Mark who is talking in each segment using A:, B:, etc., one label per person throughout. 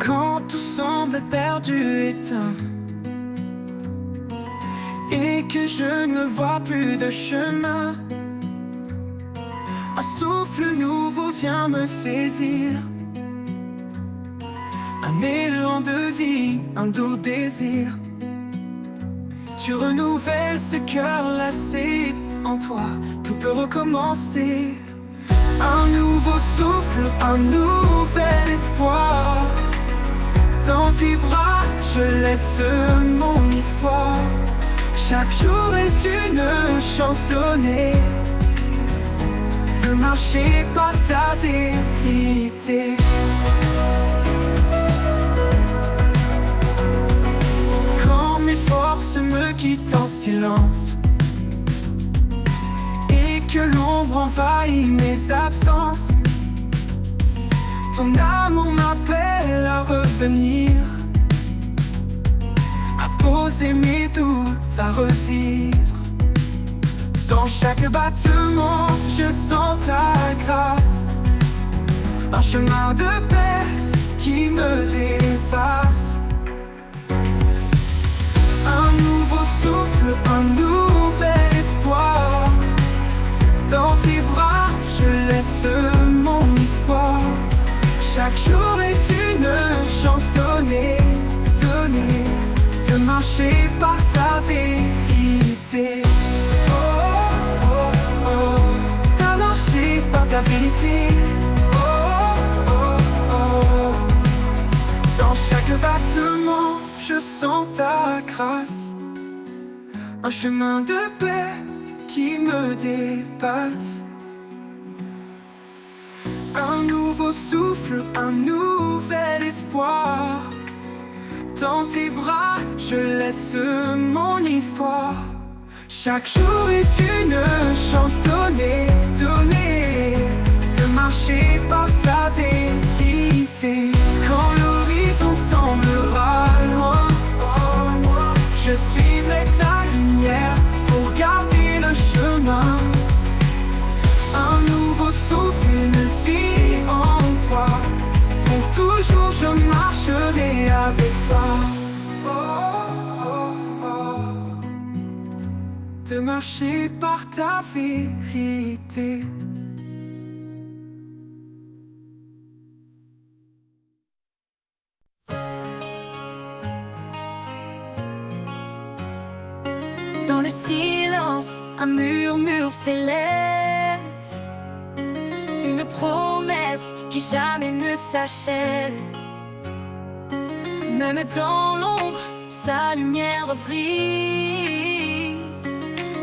A: Quand tout semble perdu, éteint, et que je ne vois plus de chemin, un souffle nouveau vient me saisir. Un élan de vie, un doux désir. Tu renouvelles ce cœur lassé. En toi, tout peut recommencer. Un nouveau souffle, un nouvel espoir. Dans tes bras, je laisse mon histoire. Chaque jour est une chance donnée de marcher par ta vérité. Quand mes forces me quittent en silence et que l'ombre envahit mes absences, ton amour m'appelle à revenir, à poser mes doutes, à revivre. Dans chaque battement, je sens ta grâce. Un chemin de paix qui me dépasse. Un nouveau souffle, un nouvel espoir. Dans tes bras, je laisse mon histoire. Chaque jour est une chance donnée de marcher par ta vérité. T'as marché par ta vérité. Dans chaque battement, je sens ta grâce. Un chemin de paix qui me dépasse. Un nouveau souffle, un nouvel espoir. Dans tes bras, je laisse mon histoire. Chaque jour est une chance donnée de marcher par ta vérité. Quand l'horizon semblera loin, je suivrai ta lumière pour garder le chemin. Un nouveau souffle, une vie en toi. Pour toujours je marcherai avec toi. De marcher par ta vérité. Dans le silence, un murmure s'élève. Une promesse qui jamais ne s'achève. Même dans l'ombre, sa lumière brille.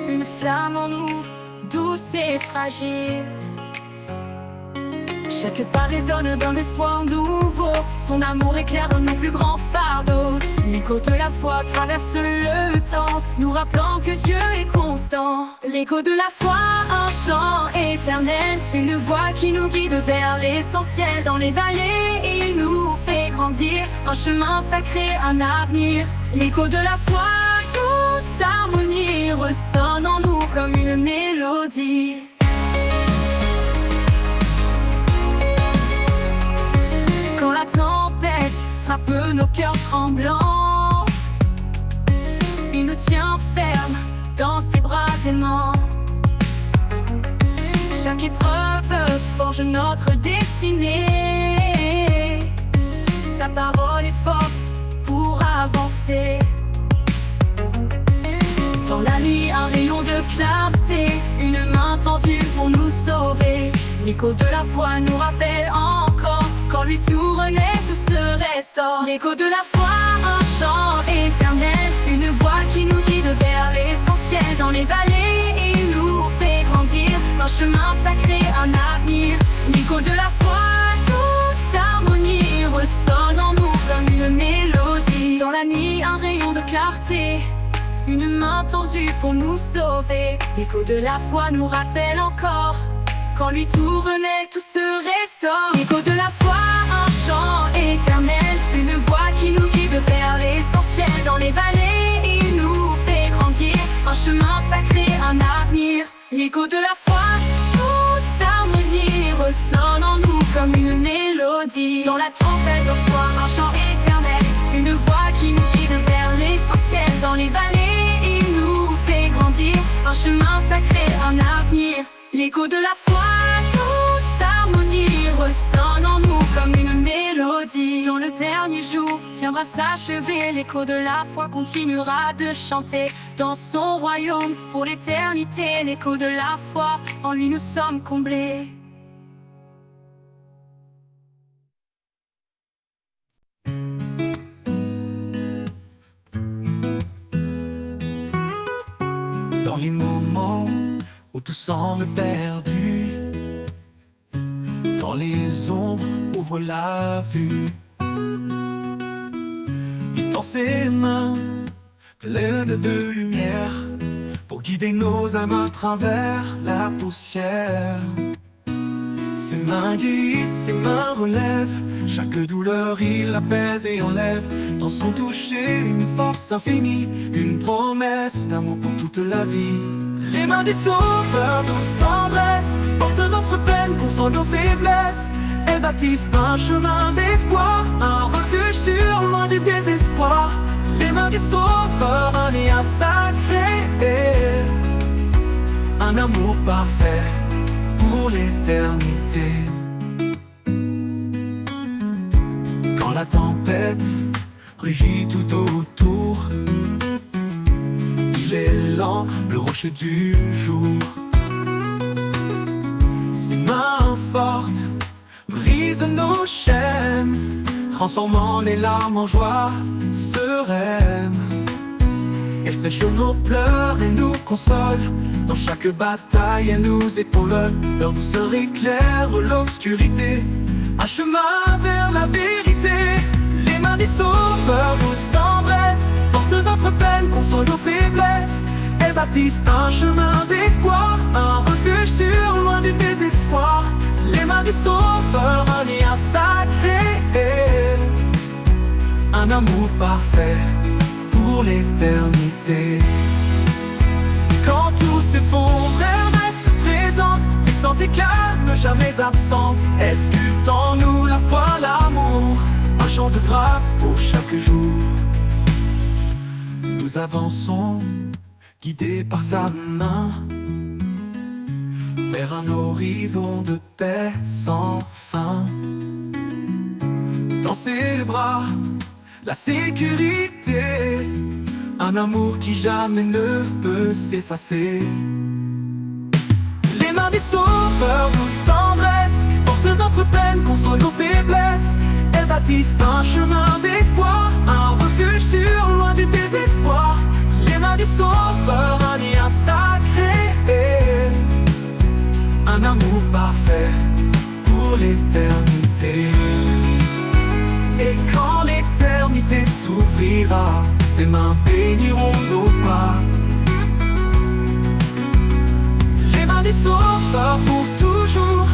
A: Une flamme en nous, douce et fragile. Chaque pas résonne d'un espoir nouveau. Son amour éclaire nos plus grands fardeaux. L'écho de la foi traverse le temps, nous rappelant que Dieu est constant. L'écho de la foi, un chant éternel. Une voix qui nous guide vers l'essentiel. Dans les vallées, il nous fait grandir. Un chemin sacré, un avenir. L'écho de la foi, douce harmonie, ressonne en nous comme une mélodie. Quand la tempête frappe nos cœurs tremblants, il nous tient ferme dans ses bras aimants. Chaque épreuve forge notre destinée. Sa parole est force pour avancer. Dans la nuit, un rayon de clarté, une main tendue pour nous sauver. L'écho de la foi nous rappelle encore, quand lui tout renaît, tout se restaure. L'écho de la foi, un chant éternel. Une voix qui nous guide vers l'essentiel. Dans les vallées, il nous fait grandir. Un chemin sacré, un avenir. L'écho de la foi, douce harmonie, ressonne en nous comme une mélodie. Dans la nuit, un rayon de clarté, une main tendue pour nous sauver. L'écho de la foi nous rappelle encore, quand lui tout renaît, tout se restaure. L'écho de la foi, un chant éternel. Une voix qui nous guide vers l'essentiel. Dans les vallées, il nous fait grandir. Un chemin sacré, un avenir. L'écho de la foi, douce harmonie, ressonne en nous comme une mélodie. Dans la tempête de foi, un chant L'écho de la foi, douce harmonie ressonne en nous comme une mélodie. Dans le dernier jour viendra s'achever, l'écho de la foi continuera de chanter dans son royaume pour l'éternité. L'écho de la foi, en lui nous sommes comblés.
B: Dans les moments où tout semble perdu, dans les ombres ouvre la vue. Il tend ses mains pleines de lumière pour guider nos âmes à travers la poussière. Ses mains guérissent, ses mains relèvent chaque douleur, il apaise et enlève. Dans son toucher, une force infinie, une promesse d'amour pour toute la vie. Les mains du Sauveur, douce tendresse, portent notre peine, console nos faiblesses. Elles bâtissent un chemin d'espoir, un refuge sûr, loin du désespoir. Les mains du Sauveur, un lien sacré, un amour parfait pour l'éternité. Quand la tempête rugit tout autour, il est l'encre, le rocher du jour. Ses mains fortes brisent nos chaînes, transformant les larmes en joie sereine. Elle sèche nos pleurs et nous console. Dans chaque bataille, elle nous épaule. Leur douceur éclaire l'obscurité, un chemin vers la vérité. Les mains du Sauveur, douce tendresse, portent notre peine, console nos faiblesses. Elles bâtissent un chemin d'espoir, un refuge sûr, loin du désespoir. Les mains du Sauveur, un lien sacré, un amour parfait pour l'éternité. Quand tout s'effondre, elle reste présente, puissante et calme, jamais absente. Elle sculpte en nous la foi, l'amour, un chant de grâce pour chaque jour. Nous avançons, guidés par sa main, vers un horizon de paix sans fin. Dans ses bras, la sécurité, un amour qui jamais ne peut s'effacer. Les mains du Sauveur, douce tendresse, portent notre peine, console nos faiblesses. Elles bâtissent un chemin d'espoir, un refuge sûr, loin du désespoir. Les mains du Sauveur, un lien sacré, un amour parfait pour l'éternité. Et quand l'éternité s'ouvrira, ses mains béniront nos pas. Les mains du Sauveur pour toujours,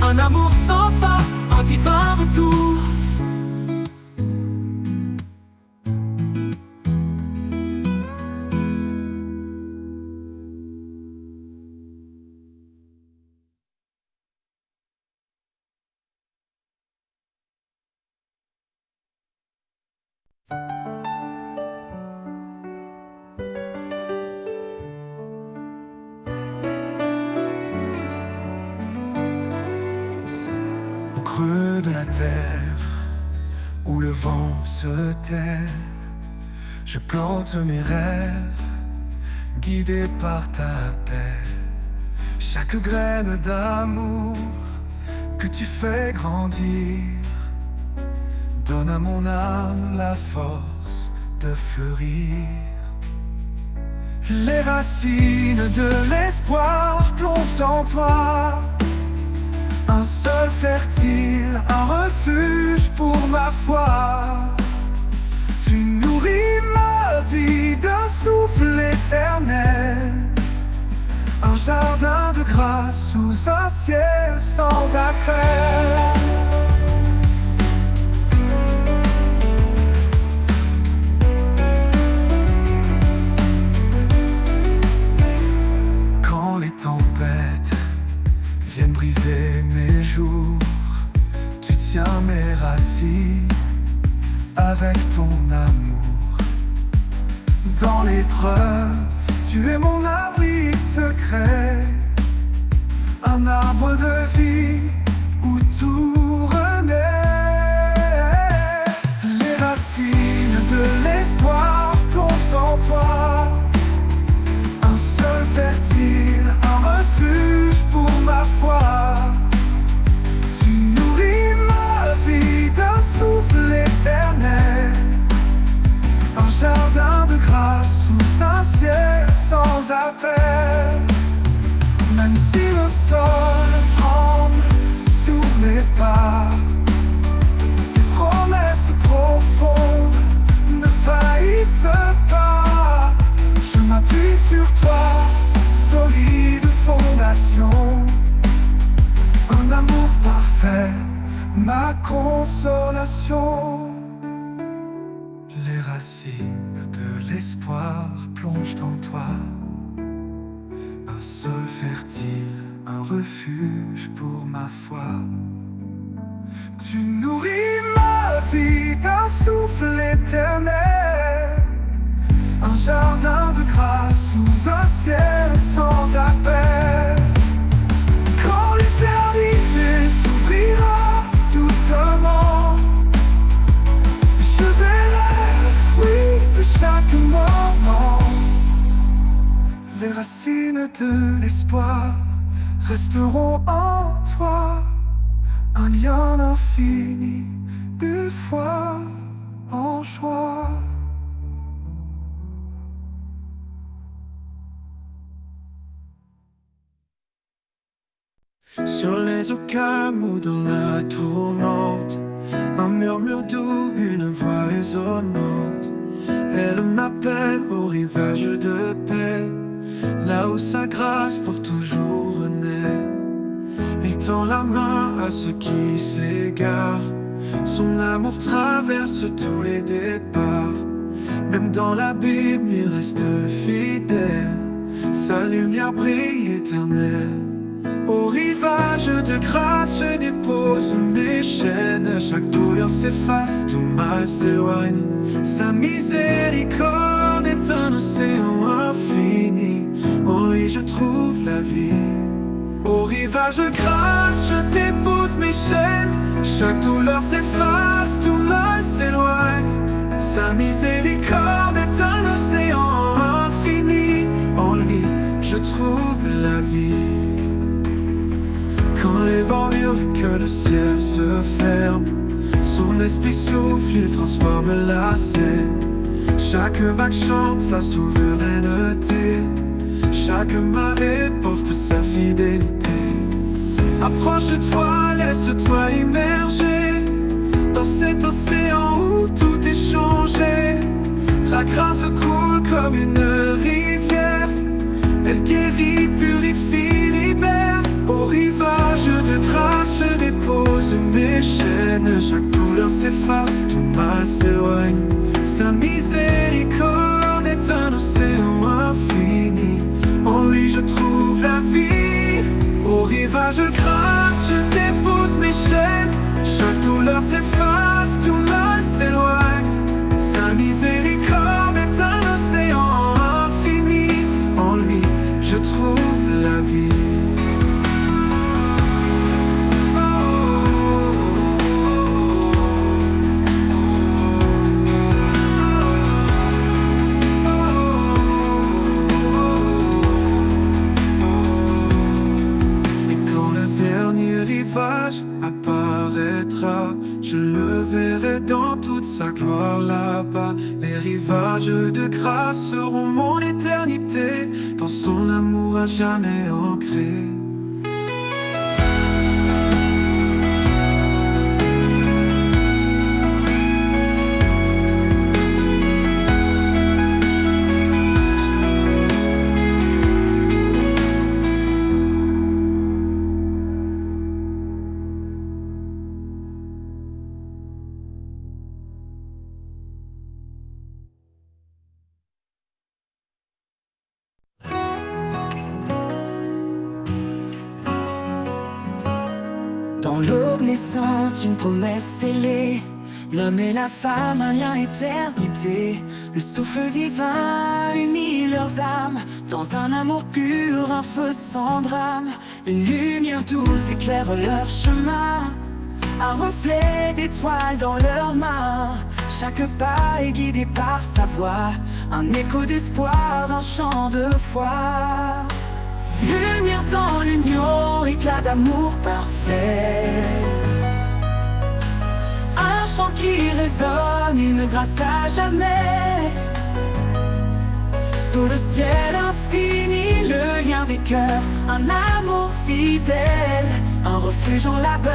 B: un amour sans fin, un divin retour.
C: Au creux de la terre, où le vent se tait, je plante mes rêves, guidé par ta paix. Chaque graine d'amour que tu fais grandir donne à mon âme la force de fleurir. Les racines de l'espoir plongent en toi, un sol fertile, un refuge pour ma foi. Tu nourris ma vie d'un souffle éternel, un jardin de grâce sous un ciel sans appel. Quand les tempêtes viennent briser mes jours, tu tiens mes racines avec ton amour. Dans l'épreuve, tu es mon abri secret, un arbre de vie où tout renaît. Les racines de l'espoir plongent en toi, un sol fertile, un refuge pour ma foi. Tu nourris ma vie d'un souffle éternel, un jardin de grâce sous un ciel sans appel. Même si le sol tremble sous mes pas, tes promesses profondes ne faillissent pas. Je m'appuie sur toi, solide fondation, un amour parfait, ma consolation. Les racines de l'espoir plongent en toi, un sol fertile, un refuge pour ma foi. Tu nourris ma vie d'un souffle éternel, un jardin de grâce sous un ciel sans appel. Quand l'éternité s'ouvrira doucement, je verrai le fruit de chaque moment. Les racines de l'espoir resteront en toi, un lien infini, une foi en joie.
B: Sur les eaux calmes ou dans la tourmente, un murmure doux, une voix résonnante. Elle m'appelle au rivage de paix, là où sa grâce pour toujours renaît. Il tend la main à ceux qui s'égarent, son amour traverse tous les départs. Même dans l'abîme il reste fidèle, sa lumière brille éternelle. Au rivage de grâce je dépose mes chaînes, chaque douleur s'efface, tout mal s'éloigne. Sa miséricorde est un océan infini, en lui je trouve la vie. Au rivage de grâce je dépose mes chaînes, chaque douleur s'efface, tout mal s'éloigne. Sa miséricorde est un océan infini, en lui je trouve la vie. Quand les vents hurlent que le ciel se ferme, son esprit souffle, il transforme la scène. Chaque vague chante sa souveraineté, chaque marée porte sa fidélité. Approche de toi, laisse-toi immerger dans cet océan où tout est changé. La grâce coule comme une rivière, elle guérit, purifie, libère. Au rivage de grâce je dépose mes chaînes, chaque douleur s'efface, tout mal s'éloigne. Sa miséricorde est un océan infini, en lui je trouve la vie. Au rivage de grâce je dépose mes chaînes, chaque douleur s'efface, tout mal s'éloigne. Sa miséricorde est un océan infini, en lui je trouve la vie. Apparaîtra, je le verrai dans toute sa gloire là-bas. Les rivages de grâce seront mon éternité, dans son amour à jamais ancré.
A: Dans l'aube naissante, une promesse scellée, l'homme et la femme, un lien éternité. Le souffle divin unit leurs âmes, Dans un amour pur, un feu sans drame, une lumière douce éclaire leur chemin. Un reflet d'étoiles dans leurs mains, chaque pas est guidé par sa voix. Un écho d'espoir, un chant de foi. Lumière dans l'union, éclat d'amour parfait. Un chant qui résonne, une grâce à jamais. Sous le ciel infini, le lien des cœurs, un amour fidèle, un refuge en labeur.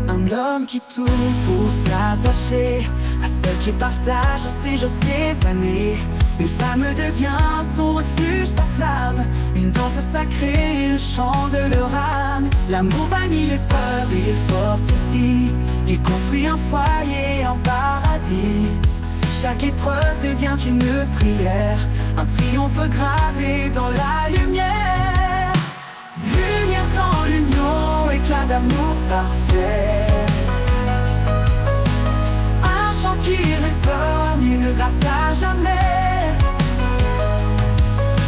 A: Un homme qui tout pour s'attacher à celle qui partage ses jours, ses années. Une femme devient son refuge, sa flamme, une danse sacrée, le chant de leur âme. L'amour bannit les peurs, il fortifie, il construit un foyer en paradis. Chaque épreuve devient une prière, un triomphe gravé dans la lumière. Lumière dans l'union, éclat d'amour parfait. Un chant qui résonne, une grâce à jamais.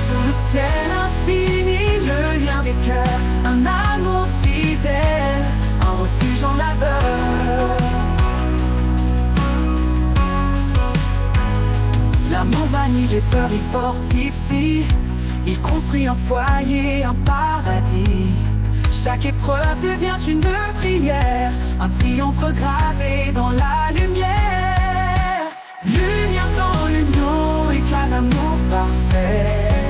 A: Sous le ciel infini, le lien des cœurs, un amour fidèle, un refuge en labeur. L'amour bannit les peurs, il fortifie, il construit un foyer, un paradis. Chaque épreuve devient une prière, un triomphe gravé dans la lumière. Lumière dans l'union, éclat d'amour parfait.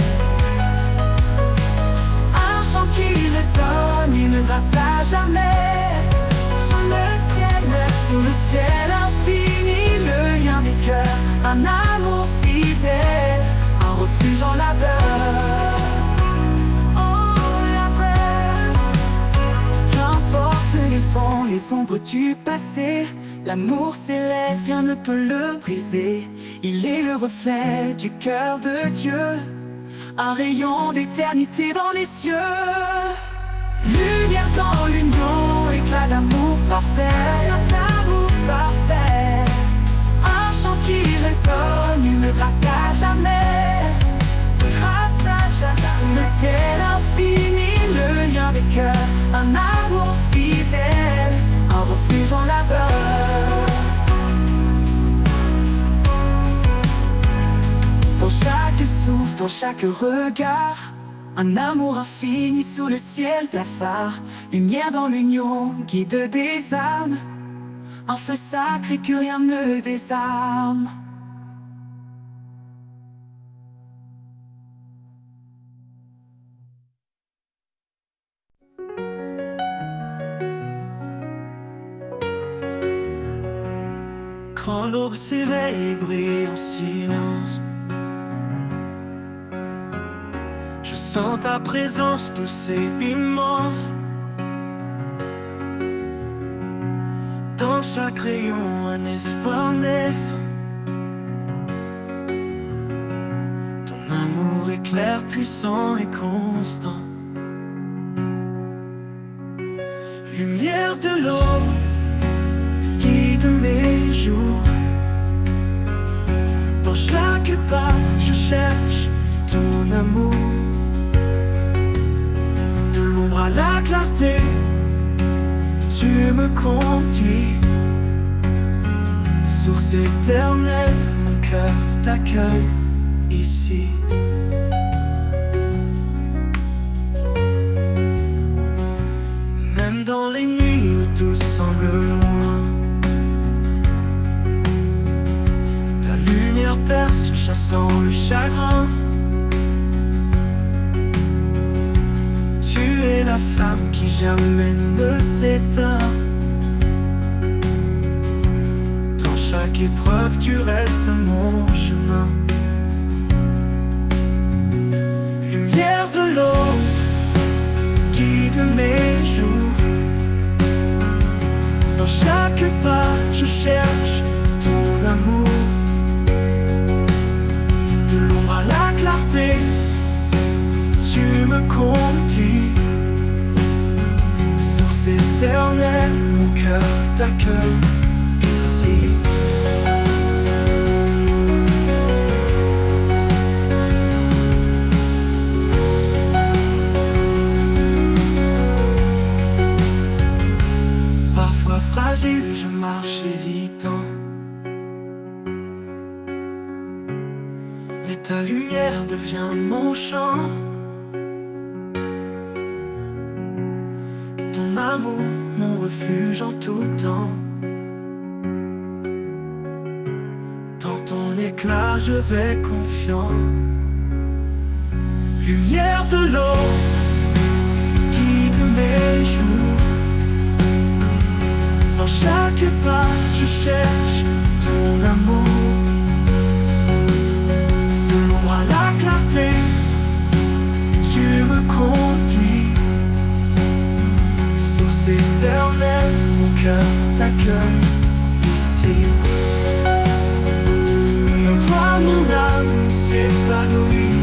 A: Un chant qui résonne, une grâce à jamais. Sous le ciel infini, le lien des cœurs, un amour fidèle, un refuge en labeur. Qu'importe les vents, les ombres du passé, l'amour s'élève, rien ne peut le briser. Il est le reflet du cœur de Dieu, un rayon d'éternité dans les cieux. Lumière dans l'union, éclat d'amour parfait, d'amour parfait. Un chant qui résonne, une grâce à jamais, grâce à jamais. Le ciel infini, le lien des cœurs, un amour fidèle, un refuge en labeur. Dans chaque souffle, dans chaque regard, un amour infini sous le ciel blafard. Lumière dans l'union, guide des âmes, un feu sacré que rien ne désarme.
B: Quand l'aube s'éveille et brille en silence, je sens ta présence douce et immense. Dans chaque rayon, un espoir naissant. Ton amour est clair, puissant et constant. Lumière de l'aube, guide mes jours. Dans chaque pas, je cherche ton amour. De l'ombre à la clarté, tu me conduis. Source éternelle, mon cœur t'accueille ici. Même dans les nuits où tout semble loin, ta lumière perce, chassant le chagrin. Tu es la flamme qui jamais ne s'éteint. Dans chaque épreuve, tu restes mon chemin. Lumière de l'aube, guide mes jours. Dans chaque pas, je cherche ton amour. De l'ombre à la clarté, tu me conduis. Source éternelle, mon cœur t'accueille ici. Ta lumière devient mon chant, ton amour mon refuge en tout temps. Dans ton éclat je vais confiant. Lumière de l'eau, guide mes jours. Dans chaque pas je cherche ton amour. De l'ombre à la clarté, tu me conduis. Source éternelle, mon cœur t'accueille ici. Et en toi mon âme s'épanouit.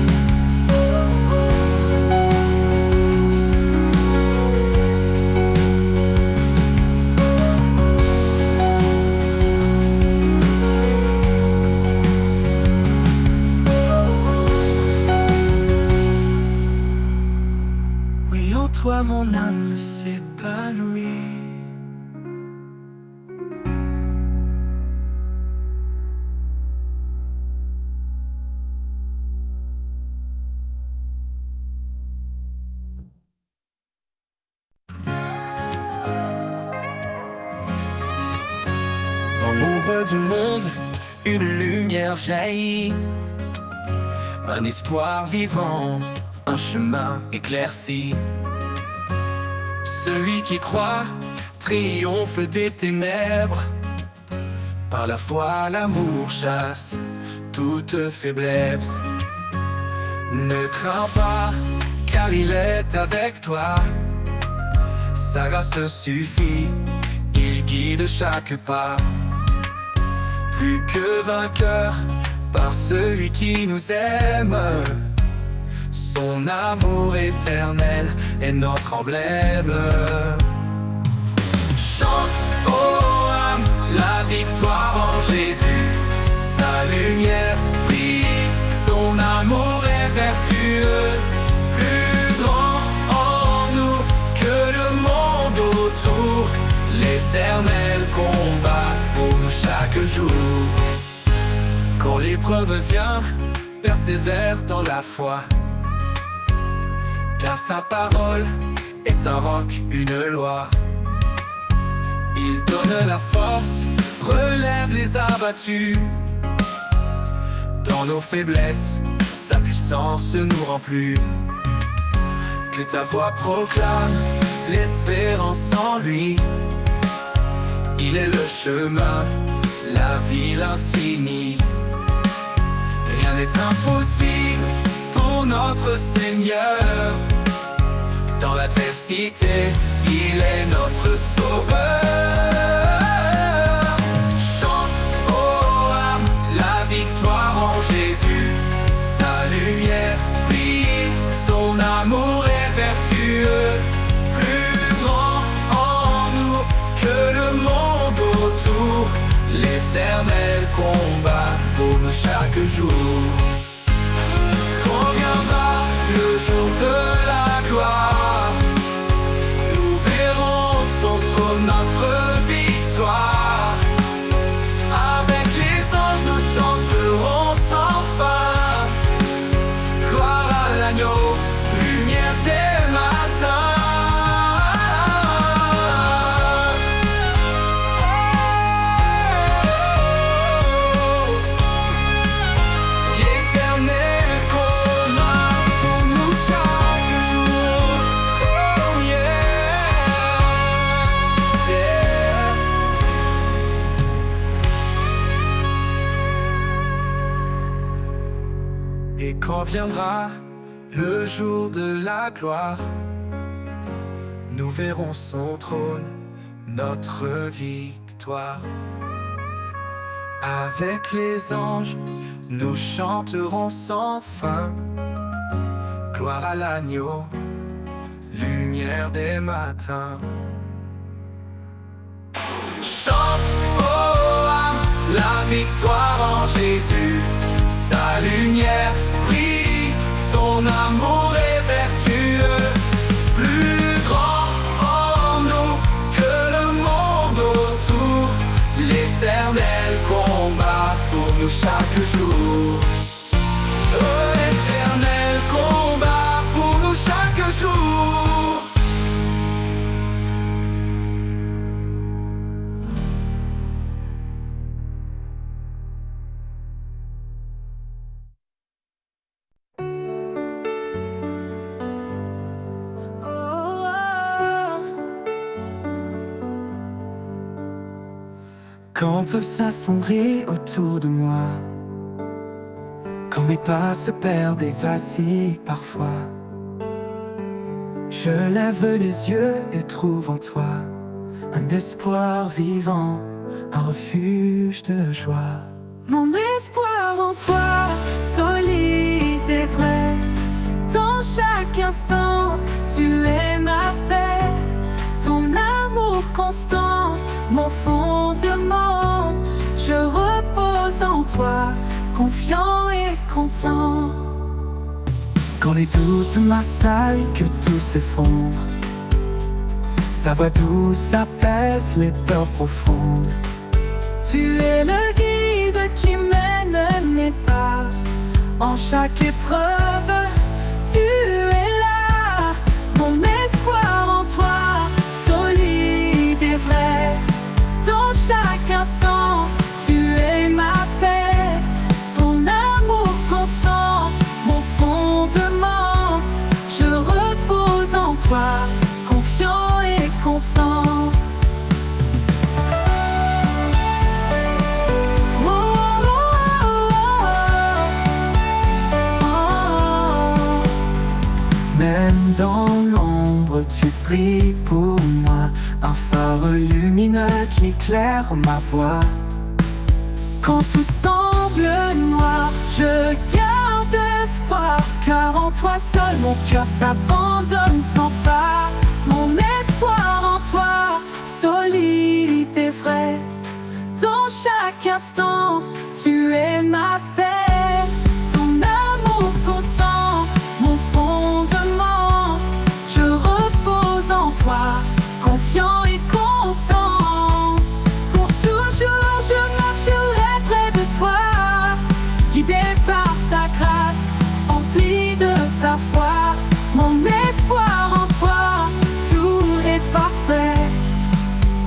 B: Toi mon âme s'épanouit.
C: Dans l'ombre du monde, une lumière jaillit. Un espoir vivant, un chemin éclairci. Celui qui croit triomphe des ténèbres. Par la foi, l'amour chasse toute faiblesse. Ne crains pas, car il est avec toi. Sa grâce suffit, il guide chaque pas. Plus que vainqueur, par celui qui nous aime. Son amour éternel est notre emblème. Chante, ô âme, la victoire en Jésus. Sa lumière brille, son amour est vertueux. Plus grand en nous que le monde autour. L'éternel combat pour nous chaque jour. Quand l'épreuve vient, persévère dans la foi. Car sa parole est un roc, une loi. Il donne la force, relève les abattus. Dans nos faiblesses, sa puissance nous rend plus. Que ta voix proclame l'espérance en lui. Il est le chemin, la vie, l'infini. Rien n'est impossible pour notre Seigneur. Dans l'adversité, il est notre sauveur. Chante, ô âme, la victoire en Jésus. Sa lumière brille, son amour est vertueux. Plus grand en nous que le monde autour. L'éternel combat pour nous chaque jour. Quand viendra le jour de la gloire, nous verrons son trône, notre victoire. Avec les anges nous chanterons sans fin. Gloire à l'agneau, lumière des matins. Et quand viendra le jour de la gloire, nous verrons son trône, notre victoire. Avec les anges, nous chanterons sans fin. Gloire à l'agneau, lumière des matins. Chante, ô âme, la victoire en Jésus. Sa lumière brille, son amour est vertueux. Plus grand en nous que le monde autour. L'éternel combat pour nous chaque jour. Quand tout s'assombrit autour de moi, quand mes pas se perdent et vacillent parfois, je lève les yeux et trouve en toi un espoir vivant, un refuge de joie.
A: Mon espoir en toi, solide et vrai. Dans chaque instant, tu es ma paix. Ton amour constant, mon fondement. Je repose en toi, confiant et content.
C: Quand les doutes m'assaillent, que tout s'effondre, ta voix douce apaise les peurs profondes.
A: Tu es le guide qui mène mes pas. En chaque épreuve, tu es là. Mon espoir en toi, solide et vrai. Dans chaque instant, tu es ma paix. Ton amour constant, mon fondement. Je repose en toi, confiant et content.
C: Même dans l'ombre, tu brilles pour moi, un phare lumineux qui éclaire ma voie.
A: Quand tout semble noir, je garde espoir, car en toi seul mon cœur s'abandonne sans phare. Mon espoir en toi, solide et vrai. Dans chaque instant, tu es ma paix. Ton amour constant, mon fondement. Je repose en toi, confiant et content. Pour toujours, je marcherai près de toi, guidé par ta grâce, empli de ta foi. Mon espoir en toi, tout est parfait.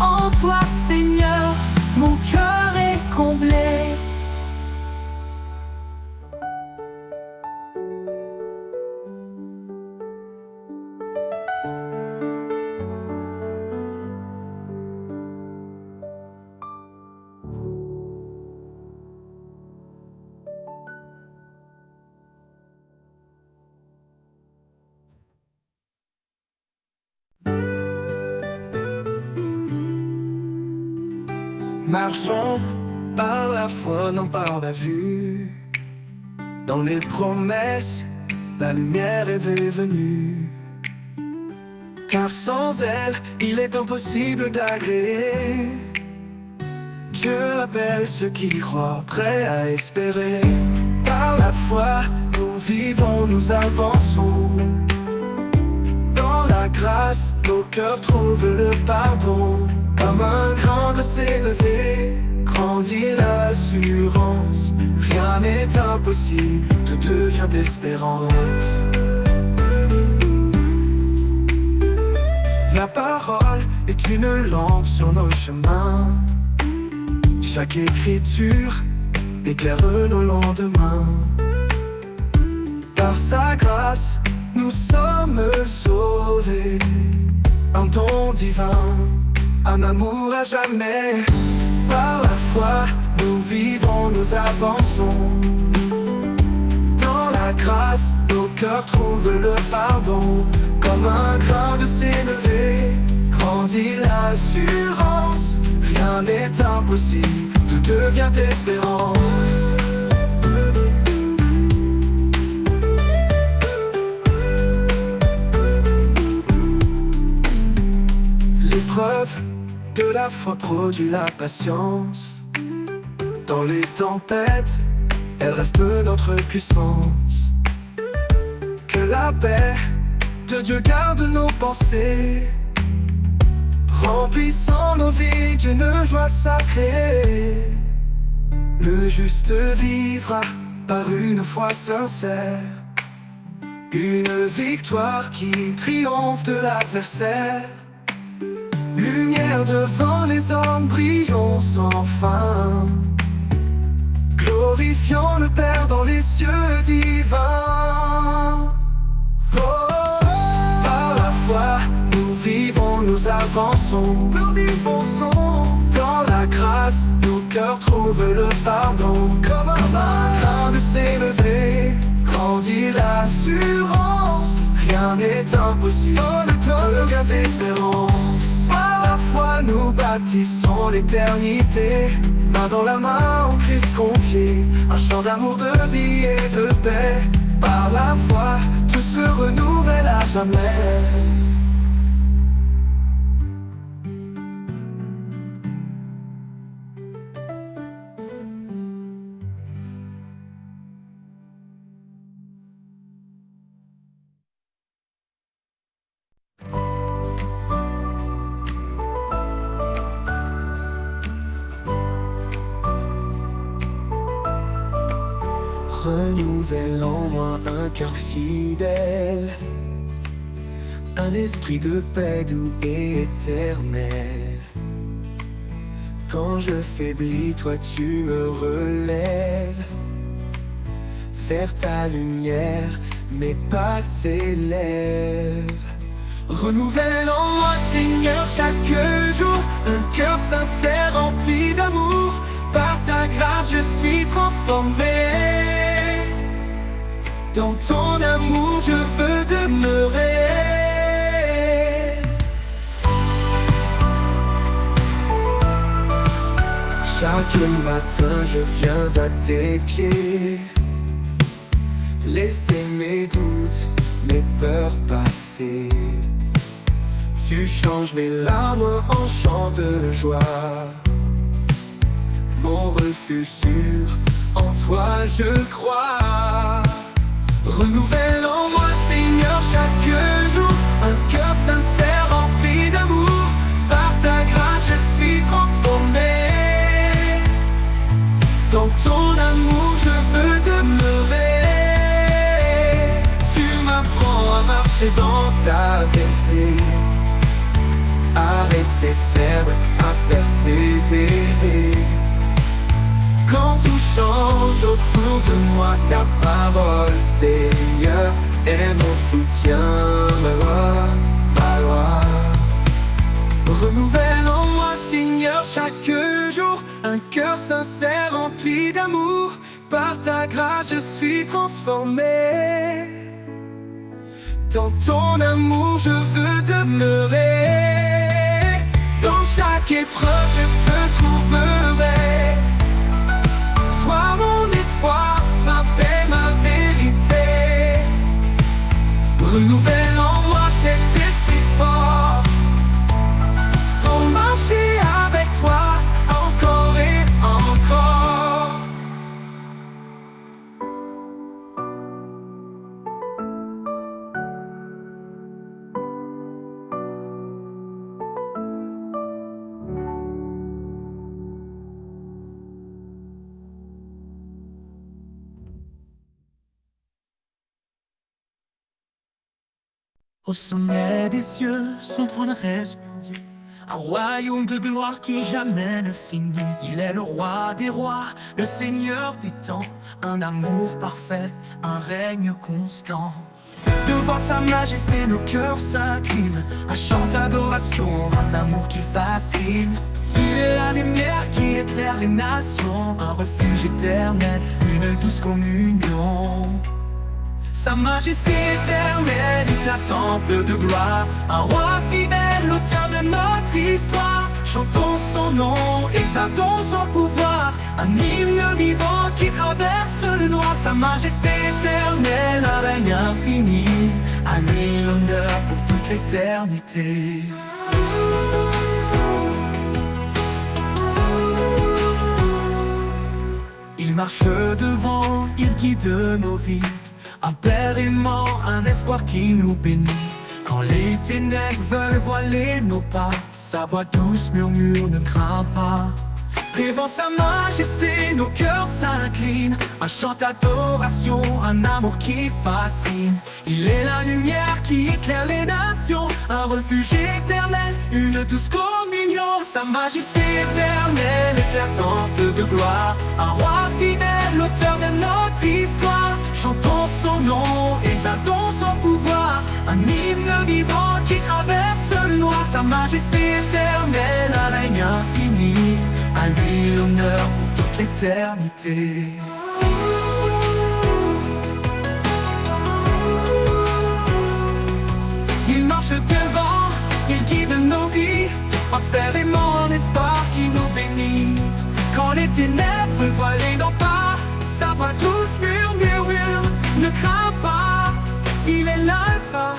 A: En toi, Seigneur, mon cœur est comblé.
C: Marchons par la foi, non par la vue. Dans les promesses, la lumière est venue. Car sans elle, il est impossible d'agréer. Dieu appelle ceux qui croient, prêts à espérer. Par la foi, nous vivons, nous avançons. Dans la grâce, nos cœurs trouvent le pardon. Comme un grand de s'élever, grandit l'assurance. Rien n'est impossible, tout devient espérance. La parole est une lampe sur nos chemins. Chaque écriture éclaire nos lendemains. Par sa grâce, nous sommes sauvés. Un don divin, un amour à jamais. Par la foi, nous vivons, nous avançons. Dans la grâce, nos cœurs trouvent le pardon. Comme un grain de s'élever, grandit l'assurance. Rien n'est impossible, tout devient espérance. L'épreuve de la foi produit la patience. Dans les tempêtes, elle reste notre puissance. Que la paix de Dieu garde nos pensées, remplissant nos vies d'une joie sacrée. Le juste vivra par une foi sincère, une victoire qui triomphe de l'adversaire. Lumière devant les hommes, brillons sans fin, glorifions le Père dans les cieux divins. Par la foi, nous vivons, nous avançons, nous défonçons. Dans la
B: ta grâce, nos cœurs trouvent le pardon. Comme un marin de s'élever, grandit l'assurance. Rien n'est impossible, le gars d'espérance. Par la foi nous bâtissons l'éternité, main dans la main au Christ confié, un chant d'amour, de vie et de paix. Par la foi, tout se renouvelle à jamais.
C: Renouvelle en moi un cœur fidèle, un esprit de paix doux et éternel. Quand je faiblis, toi tu me relèves vers ta lumière, mes pas s'élèvent.
B: Renouvelle en moi, Seigneur, chaque jour un cœur sincère rempli d'amour. Par ta grâce je suis transformé. Dans ton amour je veux demeurer.
C: Chaque matin je viens à tes pieds, laisser mes doutes, mes peurs passer. Tu changes mes larmes en chants de joie. Mon refuge sûr, en toi je crois.
B: Renouvelle en moi, Seigneur, chaque jour un cœur sincère rempli d'amour. Par ta grâce je suis transformé. Dans ton amour je veux demeurer. Tu m'apprends à marcher dans ta vérité, à rester ferme, à persévérer. Quand tout change autour de moi, ta parole, Seigneur, est mon soutien, ma loi. Renouvelle en moi, Seigneur, chaque jour un cœur sincère rempli d'amour. Par ta grâce je suis transformé. Dans ton amour je veux demeurer. Dans chaque épreuve je te trouverai. Sois mon espoir, ma paix, ma vérité. Renouvelle en moi cet esprit fort pour marcher avec toi encore et encore. Au sommet des cieux, son trône reste, un royaume de gloire qui jamais ne finit. Il est le roi des rois, le seigneur des temps, un amour parfait, un règne constant. Devant sa majesté, nos cœurs s'inclinent, un chant d'adoration, un amour qui fascine. Il est la lumière qui éclaire les nations, un refuge éternel, une douce communion. Sa majesté éternelle, éclatante de gloire, un roi fidèle, l'auteur de notre histoire. Chantons son nom, exaltons son pouvoir, un hymne vivant qui traverse le noir. Sa majesté éternelle, un règne infini, à lui l'honneur pour toute l'éternité. Il marche devant, il guide nos vies, un père aimant, un espoir qui nous bénit. Quand les ténèbres veulent voiler nos pas, sa voix douce murmure, ne crains pas. Devant sa majesté, nos cœurs s'inclinent, un chant d'adoration, un amour qui fascine. Il est la lumière qui éclaire les nations, un refuge éternel, une douce communion. Sa majesté éternelle, éclatante de gloire, un roi fidèle, l'auteur de notre histoire. Chantons son nom, exaltons son pouvoir, un hymne vivant qui traverse le noir. Sa majesté éternelle, un règne infini, à À lui l'honneur pour toute l'éternité. Il marche devant, il guide nos vies, appelle-moi en espoir qui nous bénit. Quand les ténèbres voilées nos pas, sa voix douce murmure, ne crains pas. Il est l'alpha,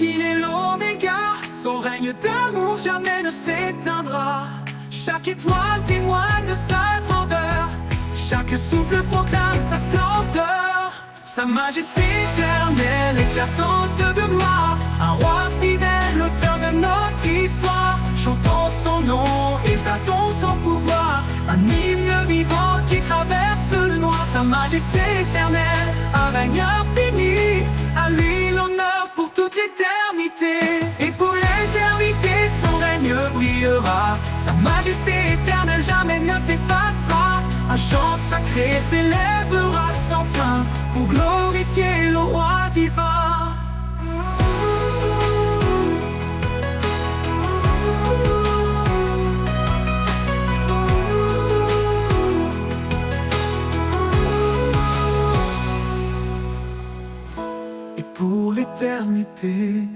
B: il est l'oméga, son règne d'amour jamais ne s'éteindra. Chaque étoile témoigne de sa grandeur, chaque souffle proclame sa splendeur. Sa majesté éternelle, éclatante de gloire, un roi fidèle, l'auteur de notre histoire. Chantons son nom, exaltons son pouvoir, un hymne vivant qui traverse le noir. Sa majesté éternelle, un règne infini, à lui l'honneur pour toute l'éternité. Et pour l'éternité, son règne brillera. Sa majesté éternelle jamais ne s'effacera. Un chant sacré s'élèvera sans fin pour glorifier le roi divin. Et pour l'éternité,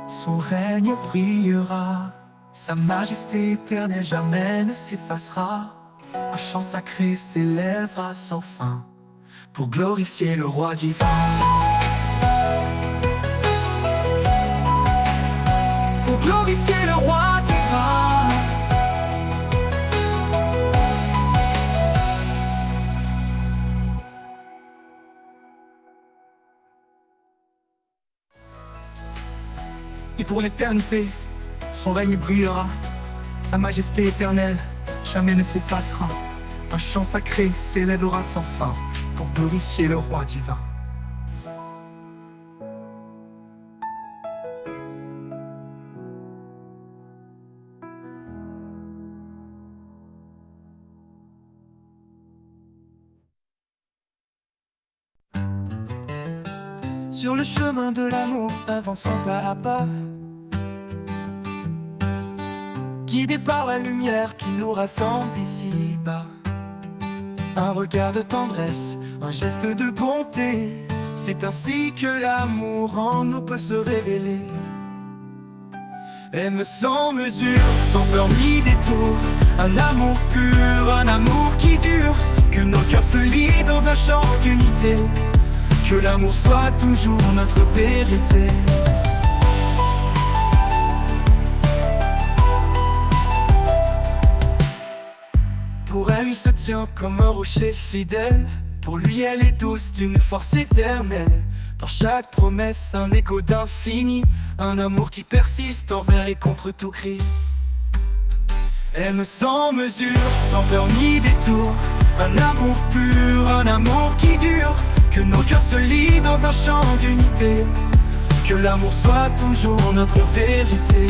B: son règne brillera. Sa majesté éternelle jamais ne s'effacera. Un chant sacré s'élèvera sans fin pour glorifier le roi divin. Pour glorifier le roi divin. Et pour l'éternité, son règne brillera. Sa majesté éternelle jamais ne s'effacera. Un chant sacré s'élèvera sans fin pour glorifier le roi divin. Sur le chemin de l'amour, avançons pas à pas, guidés par la lumière qui nous rassemble ici-bas. Un regard de tendresse, un geste de bonté, c'est ainsi que l'amour en nous peut se révéler. Aime sans mesure, sans peur ni détour, un amour pur, un amour qui dure, que nos cœurs se lient dans un chant d'unité, que l'amour soit toujours notre vérité. Pour elle, il se tient comme un rocher fidèle. Pour lui, elle est douce d'une force éternelle. Dans chaque promesse, un écho d'infini, un amour qui persiste envers et contre tout cri. Aime sans mesure, sans peur ni détour, un amour pur, un amour qui dure, que nos cœurs se lient dans un chant d'unité, que l'amour soit toujours notre vérité.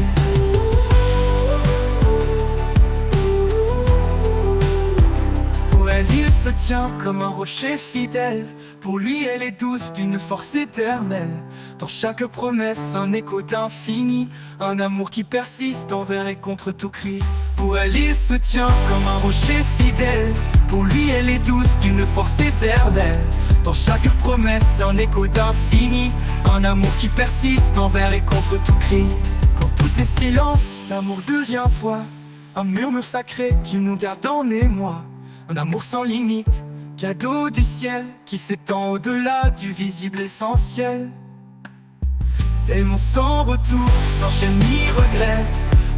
B: Il se tient comme un rocher fidèle. Pour lui, elle est douce d'une force éternelle. Dans chaque promesse, un écho d'infini, un amour qui persiste envers et contre tout cri. Pour elle, il se tient comme un rocher fidèle. Pour lui, elle est douce d'une force éternelle. Dans chaque promesse, un écho d'infini, un amour qui persiste envers et contre tout cri. Quand tout est silence, l'amour devient voix, un murmure sacré qui nous garde en émoi. Un amour sans limite, cadeau du ciel, qui s'étend au-delà du visible essentiel. Aimons sans retour, sans chaîne ni regret.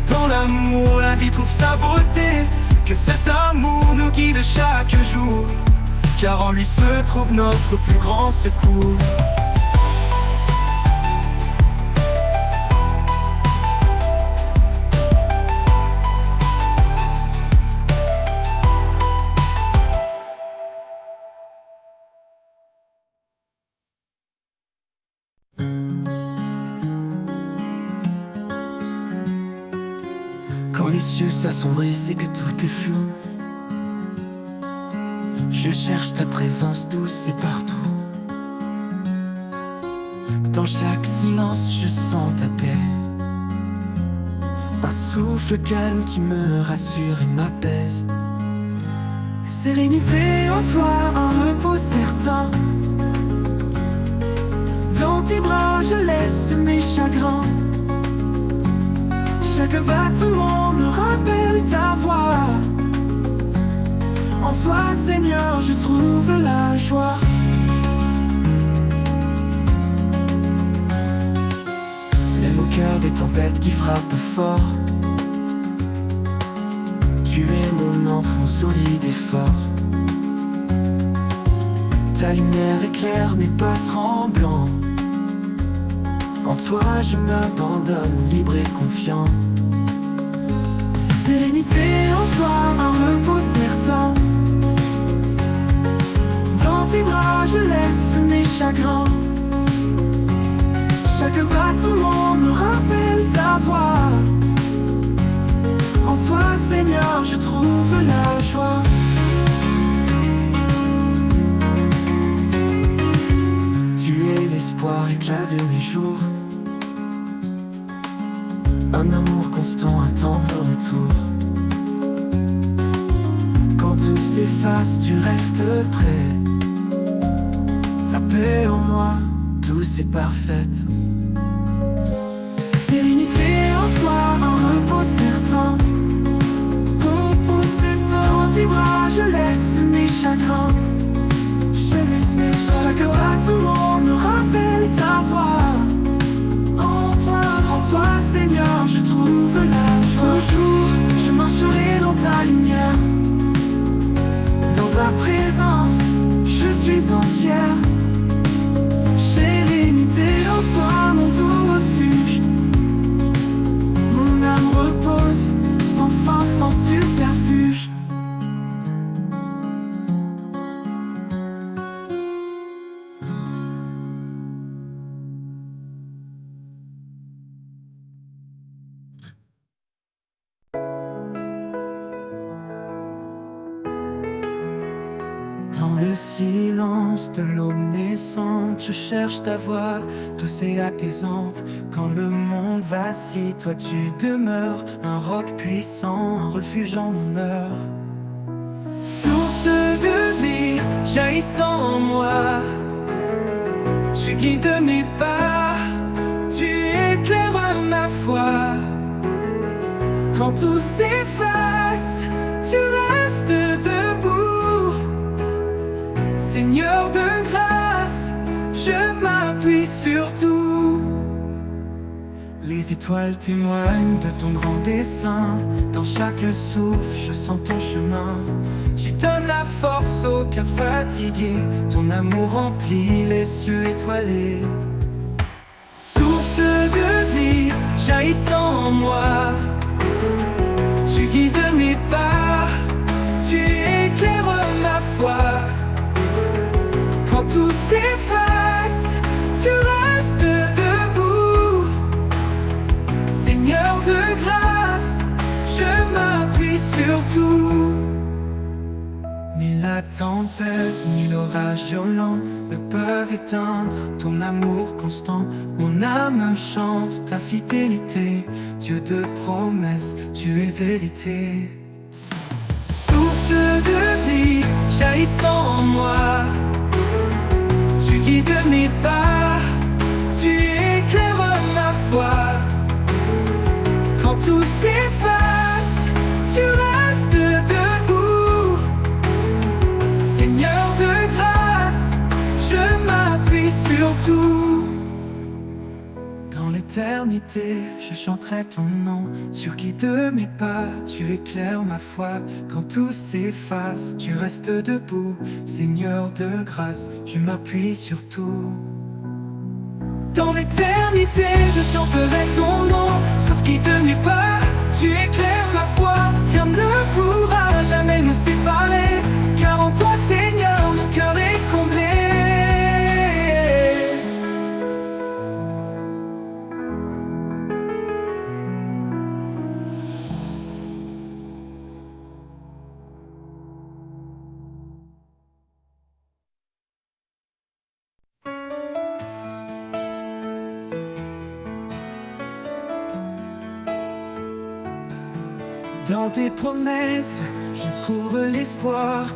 B: Dans l'amour, la vie trouve sa beauté. Que cet amour nous guide chaque jour, car en lui se trouve notre plus grand secours. Quand les cieux s'assombrissent et que tout est flou, je cherche ta présence douce et partout. Dans chaque silence je sens ta paix, un souffle calme qui me rassure et m'apaise. Sérénité en toi, un repos certain. Dans tes bras je laisse mes chagrins. Chaque battement me rappelle ta voix. En toi Seigneur je trouve la joie. Même au cœur des tempêtes qui frappent fort, tu es mon ancre, mon solide et fort. Ta lumière éclaire mes pas tremblants. En toi je m'abandonne, libre et confiant. Sérénité en toi, un repos certain. Dans tes bras je laisse mes chagrins. Chaque battement me rappelle ta voix. En toi Seigneur je trouve la joie. Tu es l'espoir, l'éclat de mes jours. Un amour constant, un tendre retour. Quand tout s'efface, tu restes près. Ta paix en moi, douce et parfaite. Sérénité en toi, un repos certain. Repos certain. Dans tes bras, je laisse mes chagrins. Chaque battement me rappelle ta voix. En toi Seigneur je trouve la joie. Toujours je marcherai dans ta lumière. Dans ta présence je suis entière. Sérénité en toi mon doux refuge. Mon âme repose sans fin, sans subterfuge. Dans le silence de l'aube naissante, je cherche ta voix, douce et apaisante. Quand le monde vacille, toi tu demeures, un roc puissant, un refuge en mon heure. Source de vie, jaillissant en moi, tu guides mes pas, tu éclaires ma foi. Quand tout s'efface, tu restes debout. Seigneur de grâce, je m'appuie sur tout. Les étoiles témoignent de ton grand dessein. Dans chaque souffle, je sens ton chemin. Tu donnes la force au cœur fatigué. Ton amour remplit les cieux étoilés. Source de vie, jaillissant en moi, tu guides mes pas, tu éclaires ma foi. Quand tout s'efface, tu restes debout. Seigneur de grâce, je m'appuie sur tout. Ni la tempête, ni l'orage violent ne peuvent éteindre ton amour constant. Mon âme chante ta fidélité. Dieu de promesses, tu es vérité. Source de vie, jaillissant en moi, tu guides mes pas, tu éclaires ma foi. Quand tout s'efface, tu restes debout. Seigneur de grâce, je m'appuie sur tout. Dans l'éternité, je chanterai ton nom. Sur qui de mes pas, tu éclaires ma foi. Quand tout s'efface, tu restes debout. Seigneur de grâce, je m'appuie sur tout. Dans l'éternité, je chanterai ton nom. Sur qui de mes pas, tu éclaires ma foi. Rien ne pourra jamais nous séparer. Car en toi, Seigneur, mon cœur est comblé. Dans tes promesses, je trouve l'espoir.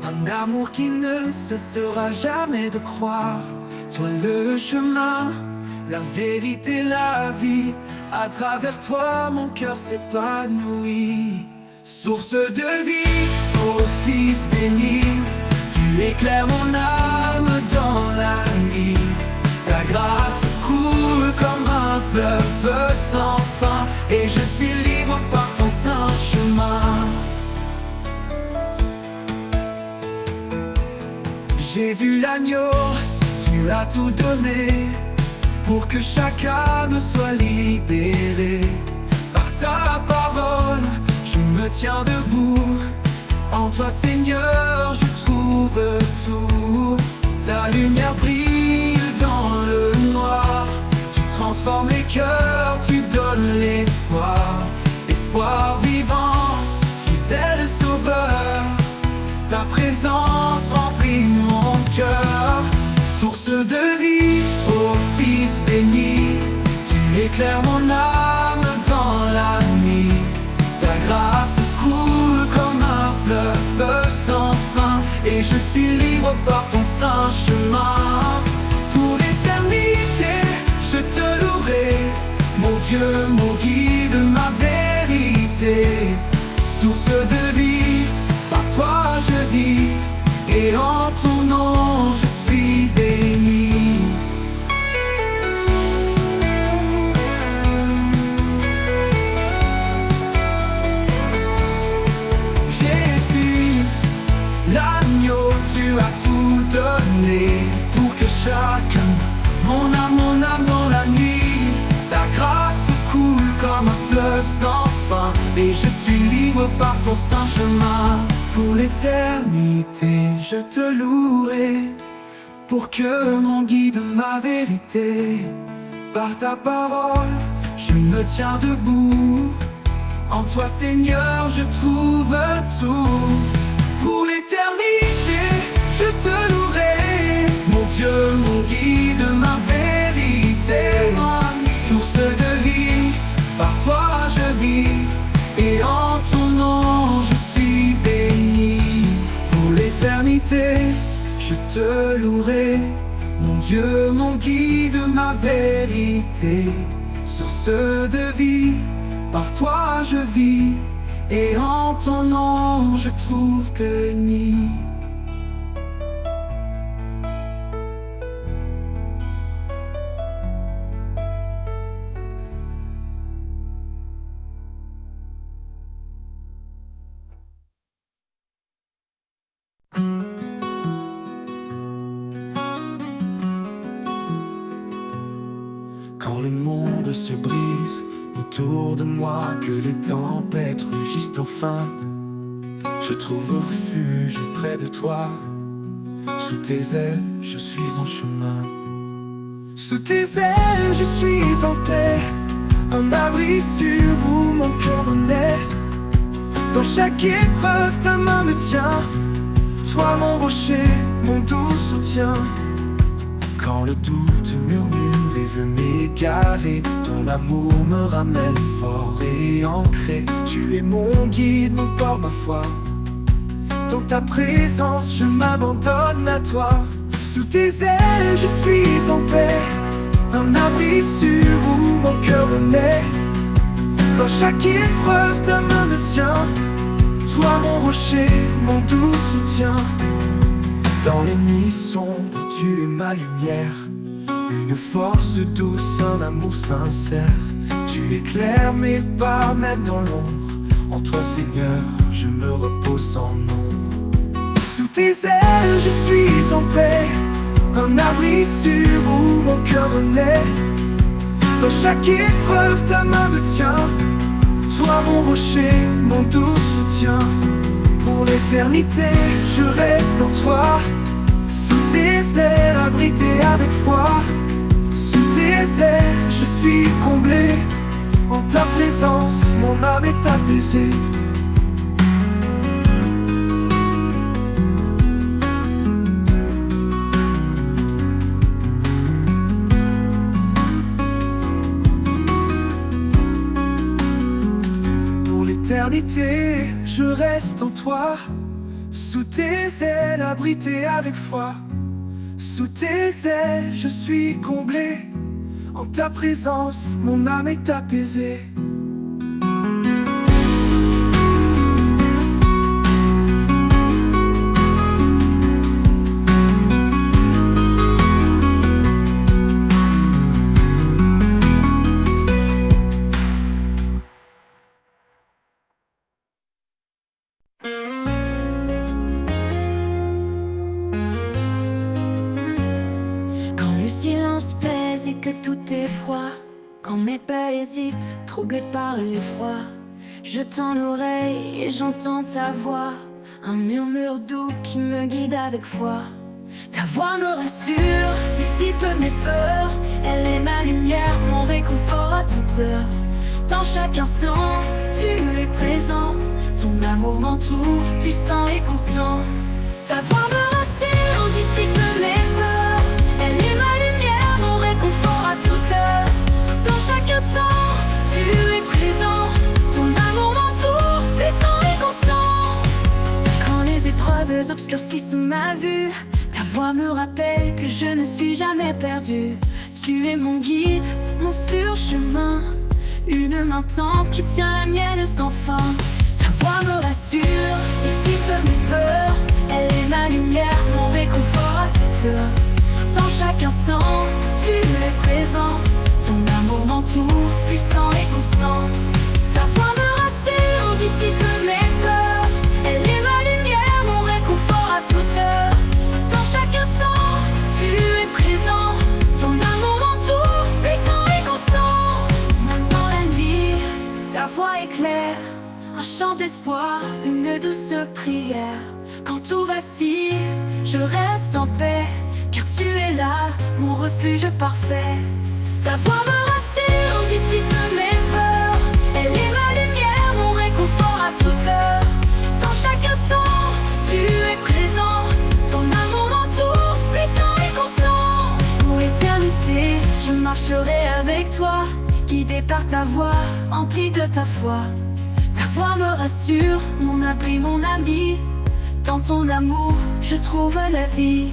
B: Un amour qui ne cessera jamais de croire. Toi le chemin, la vérité, la vie. À travers toi, mon cœur s'épanouit. Source de vie, ô Fils béni, tu éclaires mon âme dans la nuit. Ta grâce coule comme un fleuve sans fin, et je suis libre par ton saint chemin. Jésus l'agneau, tu as tout donné pour que chaque âme soit libérée. Par ta parole, je me tiens debout. En toi, Seigneur, je trouve tout. Ta lumière brille dans le noir. Tu transformes les cœurs, tu donnes l'espoir. Espoir vivant, fidèle sauveur. Ta présence remplit mon cœur. Source de vie, ô Fils béni, tu éclaires mon âme dans la nuit. Ta grâce coule comme un fleuve sans fin, et je suis libre par ton saint chemin. Pour l'éternité, je te louerai, mon Dieu, mon guide, ma vérité. Source de vie, par toi je vis, et en ton nom je suis béni. Jésus, l'agneau, tu as tout donné pour que chacun, mon âme dans la nuit. Ta grâce coule comme un fleuve sans fin, et je suis libre par ton saint chemin. Pour l'éternité, je te louerai, pour que mon guide, ma vérité. Par ta parole, je me tiens debout. En toi, Seigneur, je trouve tout. Pour l'éternité, je te louerai, mon Dieu, mon guide, ma vérité. Source de vie, par toi je vis, et en ton nom je suis béni. Pour l'éternité, je te louerai, mon Dieu, mon guide, ma vérité. Source de vie, par toi je vis, et en ton nom je trouve que nid. Quand le monde se brise autour de moi, que les tempêtes rugissent enfin, je trouve refuge près de toi. Sous tes ailes, je suis en chemin. Sous tes ailes, je suis en paix. Un abri sûr où mon cœur renaît. Dans chaque épreuve, ta main me tient. Toi mon rocher, mon doux soutien. Quand le doute murmure et veut m'égarer, ton amour me ramène fort et ancré. Tu es mon guide, mon port, ma foi. Dans ta présence, je m'abandonne à toi. Sous tes ailes, je suis en paix. Un abri sûr où mon cœur renaît. Dans chaque épreuve, ta main me tient. Toi mon rocher, mon doux soutien. Dans les nuits sombres, tu es ma lumière. Une force douce, un amour sincère. Tu éclaires mes pas, même dans l'ombre. En toi, Seigneur, je me repose sans nom. Sous tes ailes, je suis en paix. Un abri sûr où mon cœur renaît. Dans chaque épreuve, ta main me tient. Toi mon rocher, mon doux soutien. Pour l'éternité, je reste en toi. Sous tes ailes, abrité avec foi. Sous tes ailes, je suis comblé. En ta présence, mon âme est apaisée.
C: l'éternité, je reste en toi. Sous tes ailes, abrité avec foi. Sous tes ailes, je suis comblé. En ta présence, mon âme est apaisée.
A: Quand le silence pèse et que tout est froid, quand mes pas hésitent, troublés par l'effroi, je tends l'oreille et j'entends ta voix, un murmure doux qui me guide avec foi. Ta voix me rassure, dissipe mes peurs, elle est ma lumière, mon réconfort à toute heure. Dans chaque instant, tu es présent, ton amour m'entoure, puissant et constant. Ta voix me rassure, dissipe mes peurs, elle est ma lumière, mon réconfort à toute heure. Dans chaque instant, tu es présent, ton amour m'entoure, puissant et constant. Quand les épreuves obscurcissent ma vue, ta voix me rappelle que je ne suis jamais perdu. Tu es mon guide, mon sûr chemin, une main tendre qui tient la mienne sans fin. Ta voix me rassure, dissipe mes peurs, elle est ma lumière, mon réconfort à toute heure. Dans chaque instant, tu es présent, ton amour m'entoure, puissant et constant. Ta voix me rassure, dissipe mes peurs, elle est ma lumière, mon réconfort à toute heure. Dans chaque instant, tu es présent, ton amour m'entoure, puissant et constant. Même dans la nuit, ta voix éclaire, un chant d'espoir, une douce prière. Quand tout vacille, je reste en paix, car tu es là, mon refuge parfait. Ta voix me rassure, dissipe mes peurs, elle est ma lumière, mon réconfort à toute heure. Dans chaque instant, tu es présent, ton amour m'entoure, puissant et constant. Pour l'éternité, je marcherai avec toi, guidé par ta voix, empli de ta foi. Ta voix me rassure, mon abri, mon ami. Dans ton amour, je trouve la vie.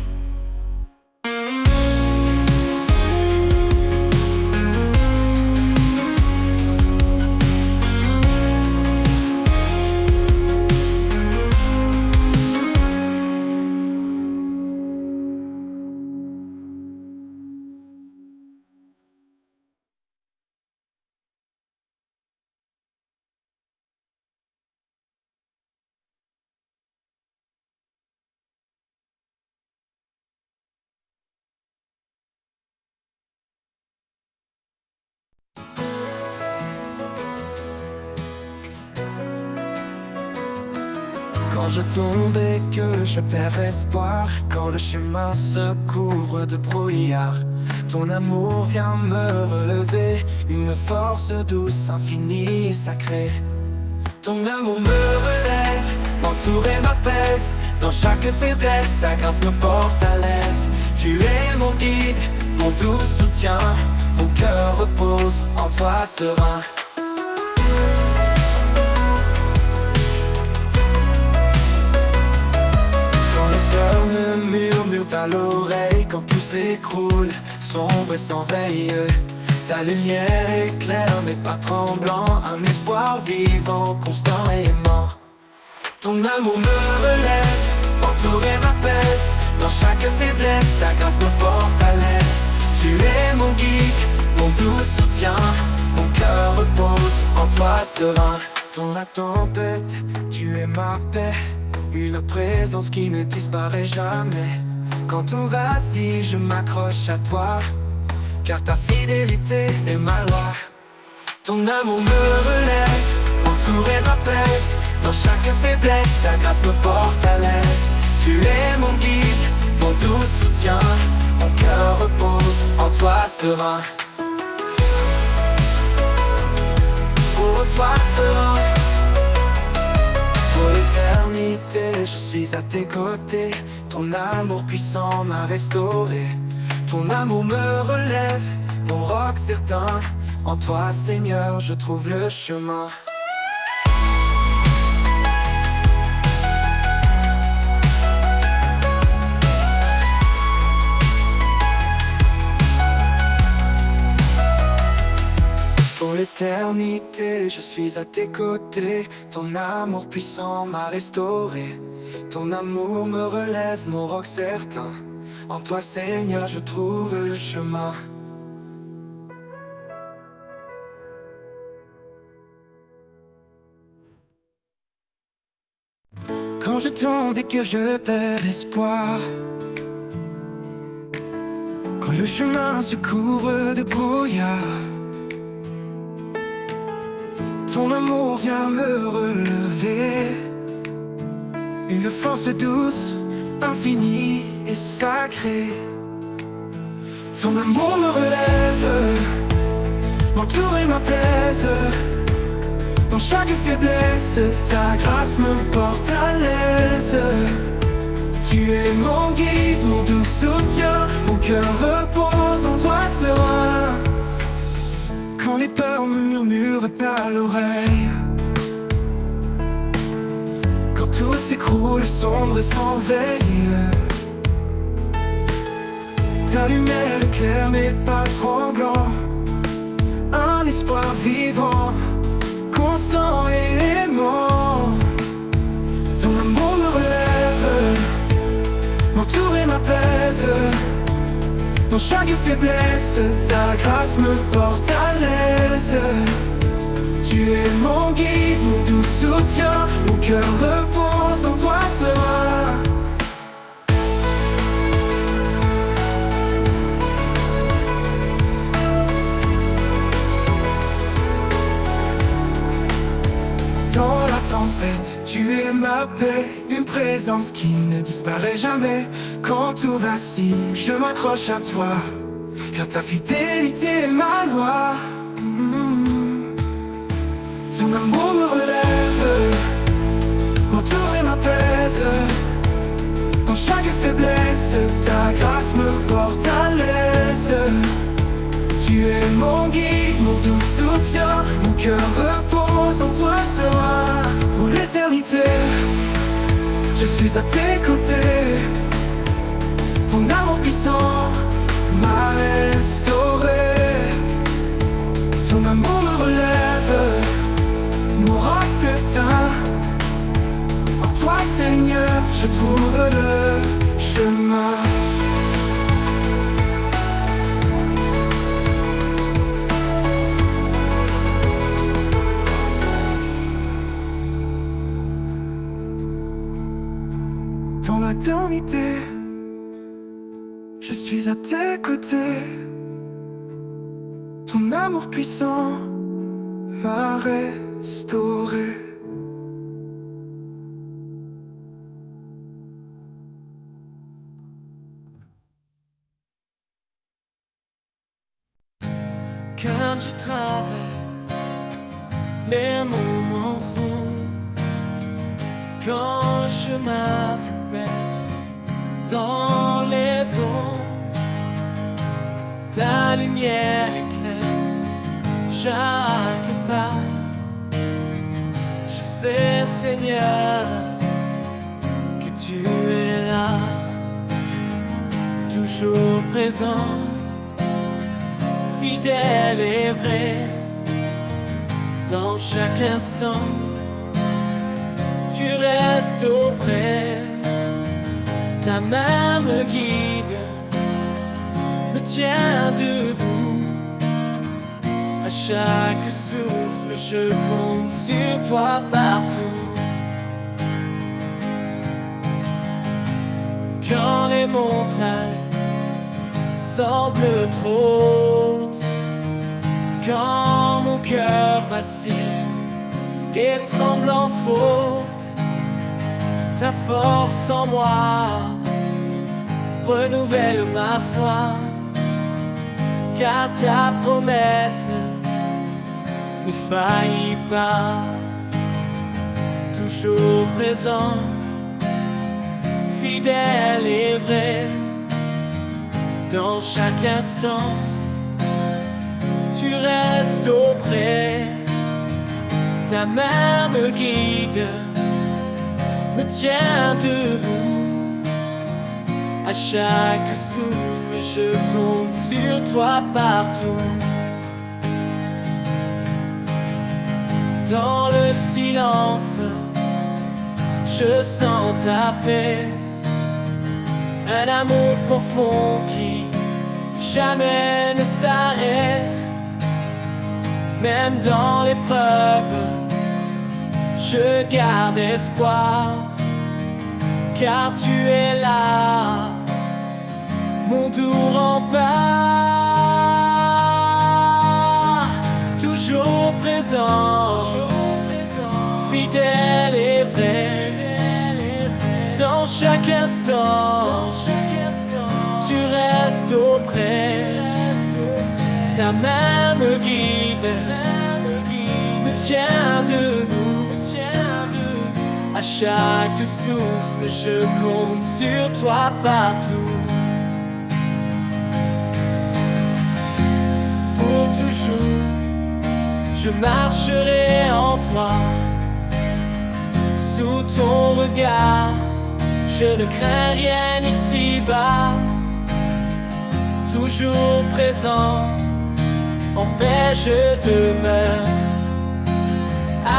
C: Quand je tombe et que je perds espoir, quand le chemin se couvre de brouillard, ton amour vient me relever, une force douce, infinie et sacrée. Ton amour me relève, m'entoure et m'apaise, dans chaque faiblesse, ta grâce me porte à l'aise. Tu es mon guide, mon doux soutien, mon cœur repose en toi serein. Me murmure à l'oreille quand tout s'écroule, sombre et sans veille. Ta lumière éclaire mes pas tremblants, un espoir vivant, constant et aimant. Ton amour me relève, m'entoure et m'apaise, dans chaque faiblesse, ta grâce me porte à l'aise. Tu es mon guide, mon doux soutien, mon cœur repose en toi serein. Dans la tempête, tu es ma paix, une présence qui ne disparaît jamais. Quand tout vacille, je m'accroche à toi, car ta fidélité est ma loi. Ton amour me relève, m'entoure et m'apaise, dans chaque faiblesse, ta grâce me porte à l'aise. Tu es mon guide, mon doux soutien, mon cœur repose en toi serein. Pour toi serein. Pour l'éternité, je suis à tes côtés. Ton amour puissant m'a restauré. Ton amour me relève, mon roc certain. En toi, Seigneur, je trouve le chemin.
B: l'éternité, je suis à tes côtés. Ton amour puissant m'a restauré. Ton amour me relève, mon roc certain. En toi, Seigneur, je trouve le chemin. Quand je tombe et que je perds espoir, quand le chemin se couvre de brouillard, ton amour vient me relever. Une force douce, infinie et sacrée. Ton amour me relève, m'entoure et m'apaise. Dans chaque faiblesse, ta grâce me porte à l'aise. Tu es mon guide, mon doux soutien. Mon cœur repose en toi serein. Quand les peurs murmurent à l'oreille, quand tout s'écroule, sombre et sans veille, ta lumière éclaire mes pas tremblants. Un espoir vivant, constant et aimant. Ton amour me relève, m'entoure et m'apaise. Dans chaque faiblesse, ta grâce me porte à l'aise. Tu es mon guide, mon doux soutien. Mon cœur repose en toi serein. Dans la tempête, tu es ma paix, une présence qui ne disparaît jamais. Quand tout vacille, je m'accroche à toi, car ta fidélité est ma loi. Ton amour me relève, m'entoure et m'apaise. Dans chaque faiblesse, ta grâce me porte à l'aise. Tu es mon guide, mon doux soutien. Mon cœur repose en toi serein. Pour l'éternité, je suis à tes côtés. Ton amour puissant m'a restauré. Ton amour me relève, mon roc certain. En toi, Seigneur, je trouve le chemin. Dans l'éternité, je suis à tes côtés. Ton amour puissant m'a restauré.
D: Quand je traverse les moments sombres, quand le chemin se perd dans les ombres, ta lumière éclaire chaque pas. Je sais, Seigneur, que tu es là, toujours présent, fidèle et vrai. Dans chaque instant, tu restes auprès. Ta main me guide, me tient debout. À chaque souffle, je compte sur toi partout. Quand les montagnes semblent trop hautes, quand mon cœur vacille et tremble en faute, ta force en moi renouvelle ma foi, car ta promesse ne faillit pas. Toujours présent, fidèle et vrai, dans chaque instant, tu restes auprès. Ta main me guide, me tient debout. À chaque souffle, je compte sur toi partout. Dans le silence, je sens ta paix. Un amour profond qui jamais ne s'arrête. Même dans l'épreuve, je garde espoir, car tu es là, mon doux rempart. Toujours présent, fidèle et vrai, dans chaque instant, tu restes auprès. Ta main me guide, me tient debout. À chaque souffle, je compte sur toi partout. Pour toujours, je marcherai en toi. Sous ton regard, je ne crains rien ici-bas. Toujours présent, en paix je demeure.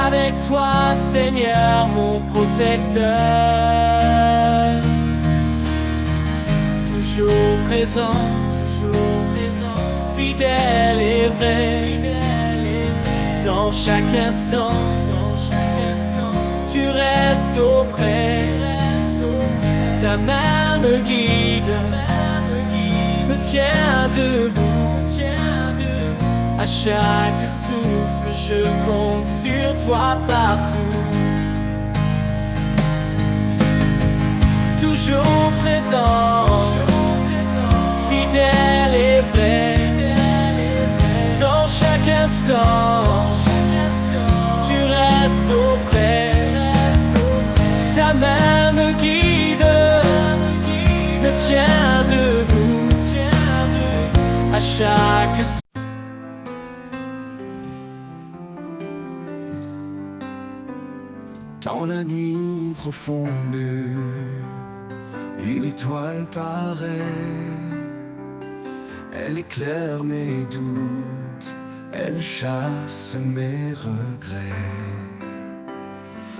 D: Avec toi, Seigneur, mon protecteur. Toujours présent, fidèle et vrai. Dans chaque instant, tu restes auprès. Ta main me guide, me tient debout. À chaque souffle, je compte sur toi partout. Toujours présent, fidèle et vrai. Dans chaque instant, tu restes auprès. Ta main me guide, me tient debout. À chaque souffle.
C: Dans la nuit profonde, une étoile paraît. Elle éclaire mes doutes, elle chasse mes regrets.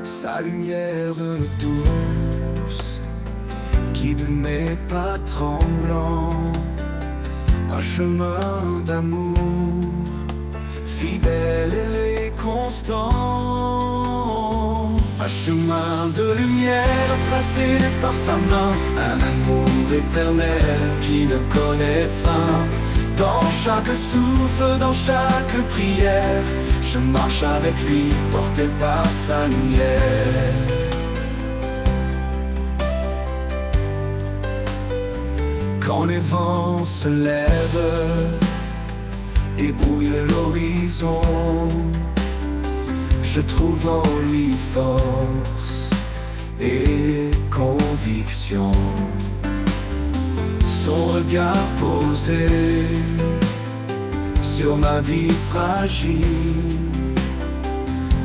C: Sa lumière douce guide mes pas tremblants. Un chemin d'amour fidèle et constant. Un chemin de lumière tracé par sa main. Un amour éternel qui ne connaît fin. Dans chaque souffle, dans chaque prière, je marche avec lui, porté par sa lumière. Quand les vents se lèvent et brouillent l'horizon, je trouve en lui force et conviction. Son regard posé sur ma vie fragile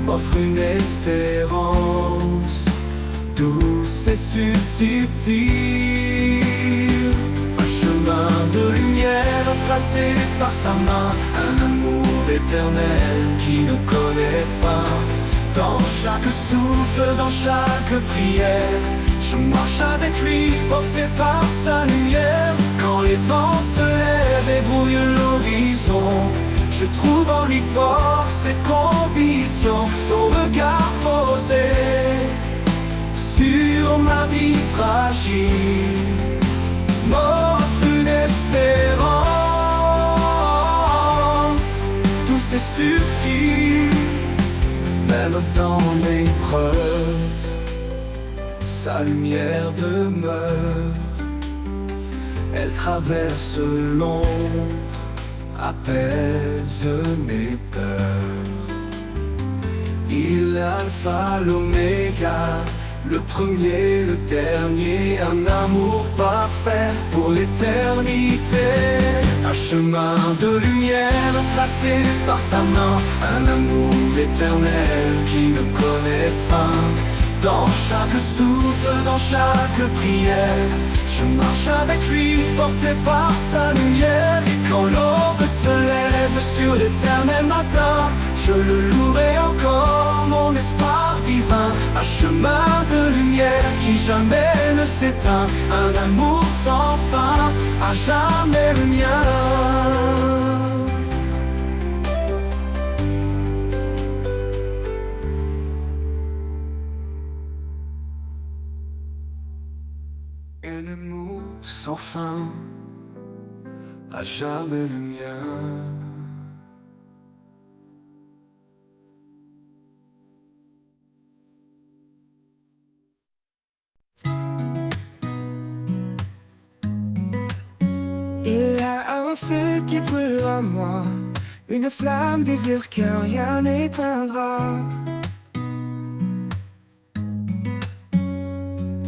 C: m'offre une espérance douce et subtile. Un chemin de lumière tracé par sa main. Un amour éternel qui ne connaît fin. Dans chaque souffle, dans chaque prière, je marche avec lui, porté par sa lumière. Quand les vents se lèvent et brouillent l'horizon, je trouve en lui force et conviction. Son regard posé sur ma vie fragile m'offre une espérance douce et subtile. Même dans l'épreuve, sa lumière demeure. Elle traverse l'ombre, apaise mes peurs. Il est l'alpha, l'oméga, le premier, le dernier. Un amour parfait pour l'éternité. Un chemin de lumière tracé par sa main. Un amour éternel qui ne connaît fin. Dans chaque souffle, dans chaque prière, je marche avec lui, porté par sa lumière. Et quand l'aube se lève sur l'éternel matin, je le louerai encore.
B: chemin de lumière qui jamais ne s'éteint, un amour sans fin, à jamais le mien. Un amour sans fin, à jamais le mien.
C: Il y a un feu qui brûle en moi, une flamme vivre que rien n'éteindra.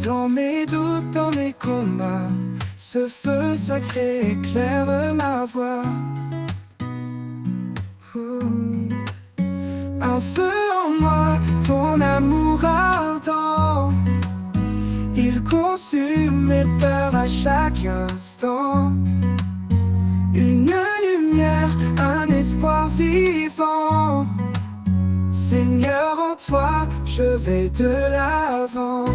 C: Dans mes doutes, dans mes combats, ce feu sacré éclaire ma voie. Un feu en moi, ton amour ardent, il consume mes peurs à chaque instant. Une lumière, un espoir vivant. Seigneur, en toi, je vais de l'avant.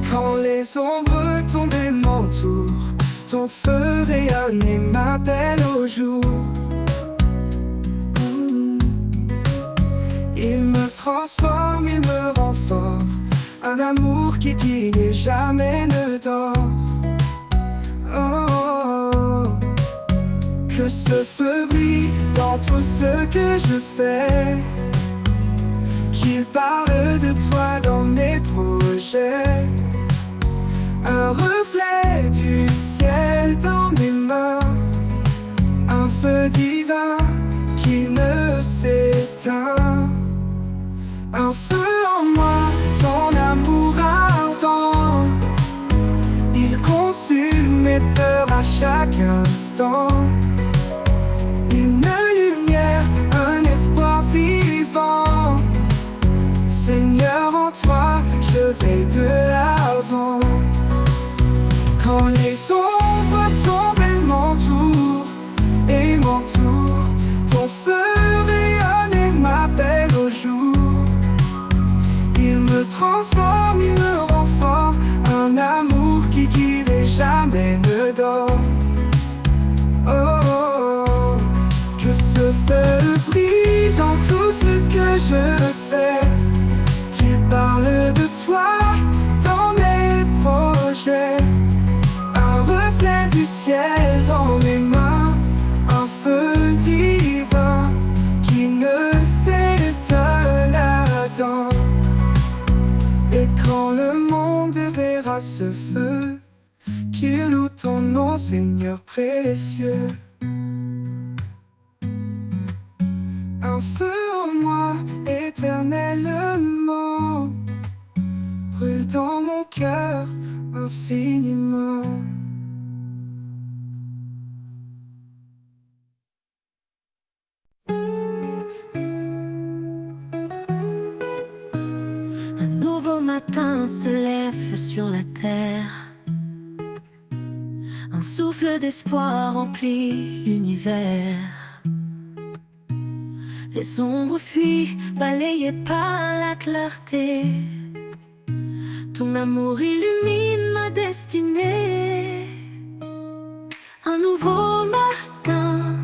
C: Quand les ombres tombent et m'entourent, ton feu rayonne et m'appelle au jour. Il me transforme, il me rend fort, un amour qui guide et jamais ne dort. Oh, que ce feu brille dans tout ce que je fais, qu'il parle de toi dans mes projets. Un reflet du ciel dans mes mains, un feu divin qui ne s'éteint. Un feu en moi, ton amour ardent, il consume mes peurs à chaque instant. Une lumière, un espoir vivant. Seigneur, en toi, je vais de l'avant. Quand les ombres tombent et m'entourent, ton feu rayonne et m'appelle au jour. Il me transforme, il me rend fort, un amour qui guide et jamais ne dort. Oh, oh, oh, que ce feu brille dans tout ce que je fais, qu'il parle de toi dans mes projets. Un reflet du ciel dans mes mains, un feu divin qui ne s'éteint là-dedans. Et quand le monde verra ce feu, qu'il loue ton nom, Seigneur précieux. Un feu en moi, éternellement, brûle dans mon cœur infiniment.
A: Un nouveau matin se lève sur la terre. Un souffle d'espoir remplit l'univers. Les ombres fuient, balayées par la clarté. Ton amour illumine ma destinée. Un nouveau matin,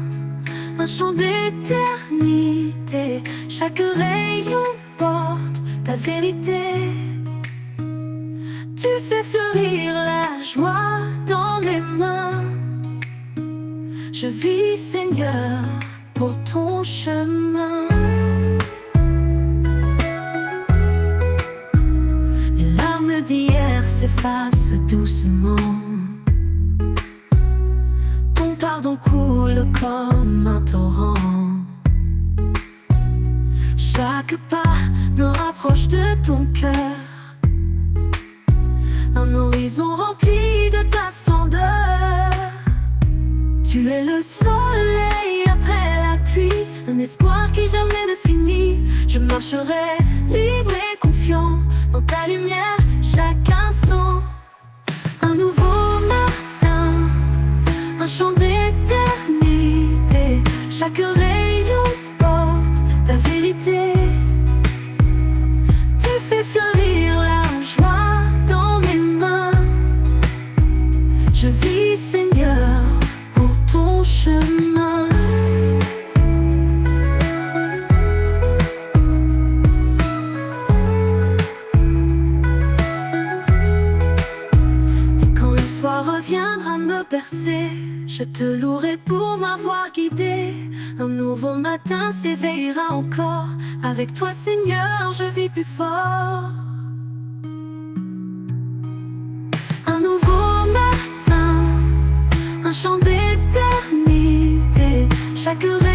A: un chant d'éternité. Chaque rayon porte ta vérité. Tu fais fleurir la joie dans mes mains. Je vis, Seigneur, pour ton chemin. Les larmes d'hier s'effacent doucement. Ton pardon coule comme un torrent. Chaque pas me rapproche de ton cœur. Un horizon rempli de ta splendeur. Tu es le soleil après la pluie, un espoir qui jamais ne finit. Je marcherai libre et confiant dans ta lumière chaque instant. Un nouveau matin, un chant d'éternité. Chaque rayon porte ta vérité. pour m'avoir guidé. Un nouveau matin s'éveillera encore. Avec toi, Seigneur, je vis plus fort. Un nouveau matin, un chant d'éternité. Chaque rêve